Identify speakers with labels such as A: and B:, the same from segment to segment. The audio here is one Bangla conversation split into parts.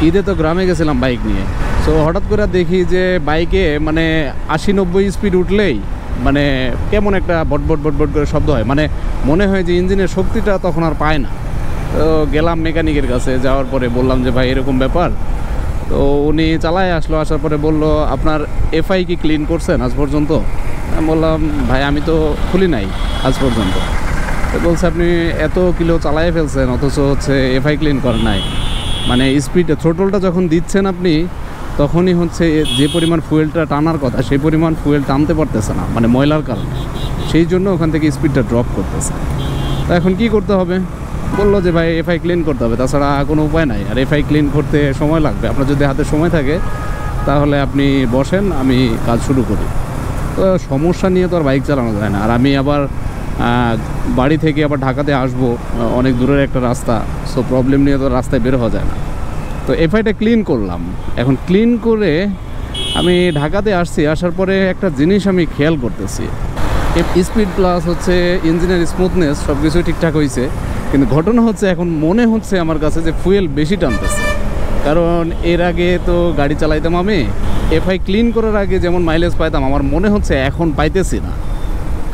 A: ঈদে তো গ্রামে গেছিলাম বাইক নিয়ে। সো হঠাৎ করে দেখি যে বাইকে মানে 80-90 স্পিড উঠলেই মানে কেমন একটা বটবট বটবট করে শব্দ হয়, মানে মনে হয় যে ইঞ্জিনের শক্তিটা তখন আর পায় না। তো গেলাম মেকানিকের কাছে, যাওয়ার পরে বললাম যে ভাই এরকম ব্যাপার। তো উনি চালায় আসলো, আসার পরে বলল আপনার এফআই কি ক্লিন করছেন আজ পর্যন্ত? আমি বললাম ভাই আমি তো খুলি নাই আজ পর্যন্ত। তো বলছে আপনি এত কিলো চালায় ফেলছেন অথচ হচ্ছে এফআই ক্লিন করেন নাই। মানে স্পিড থ্রোটলটা যখন দিচ্ছেন আপনি তখনই হচ্ছে যে পরিমাণ ফুয়েলটা টানার কথা সেই পরিমাণ ফুয়েল টানতে পারতেছে না, মানে ময়লার কারণে, সেই জন্য ওখান থেকে স্পিডটা ড্রপ করতেছে। তো এখন কি করতে হবে? বললো যে ভাই এফআই ক্লিন করতে হবে, তাছাড়া কোনো উপায় নাই। আর এফআই ক্লিন করতে সময় লাগবে, আপনার যদি হাতে সময় থাকে তাহলে আপনি বসেন, আমি কাজ শুরু করি। তো সমস্যা নিয়ে তো আর বাইক চালানো যায় না। আর আমি আবার বাড়ি থেকে আবার ঢাকাতে আসবো, অনেক দূরের একটা রাস্তা, সো প্রবলেম নিয়ে তো রাস্তায় বের হওয়া যায় না। তো এফআইটা ক্লিন করলাম। এখন ক্লিন করে আমি ঢাকাতে আসছি, আসার পরে একটা জিনিস আমি খেয়াল করতেছি, স্পিড প্লাস হচ্ছে ইঞ্জিনের স্মুথনেস সব কিছুই ঠিকঠাক হয়েছে, কিন্তু ঘটনা হচ্ছে এখন মনে হচ্ছে আমার কাছে যে ফুয়েল বেশি টানতেছে। কারণ এর আগে তো গাড়ি চালাইতাম আমি, এফআই ক্লিন করার আগে যেমন মাইলেজ পাইতাম আমার মনে হচ্ছে এখন পাইতেছি না।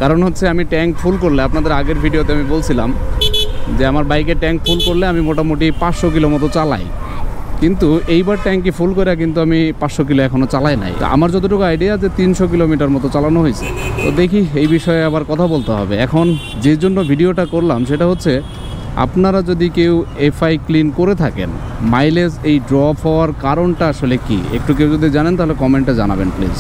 A: কারণ হচ্ছে আমি ট্যাঙ্ক ফুল করলে, আপনাদের আগের ভিডিওতে আমি বলছিলাম যে আমার বাইকের ট্যাঙ্ক ফুল করলে আমি মোটামুটি 500 কিলো মতো চালাই, কিন্তু এইবার ট্যাঙ্কি ফুল করে কিন্তু আমি 500 কিলো এখনও চালাই নাই। তো আমার যতটুকু আইডিয়া যে 300 কিলোমিটার মতো চালানো হয়েছে। তো দেখি এই বিষয়ে আবার কথা বলতে হবে। এখন যে জন্য ভিডিওটা করলাম সেটা হচ্ছে আপনারা যদি কেউ এফআই ক্লিন করে থাকেন, মাইলেজ এই ড্রপ হওয়ার কারণটা আসলে কি একটু কেউ যদি জানেন তাহলে কমেন্টে জানাবেন প্লিজ।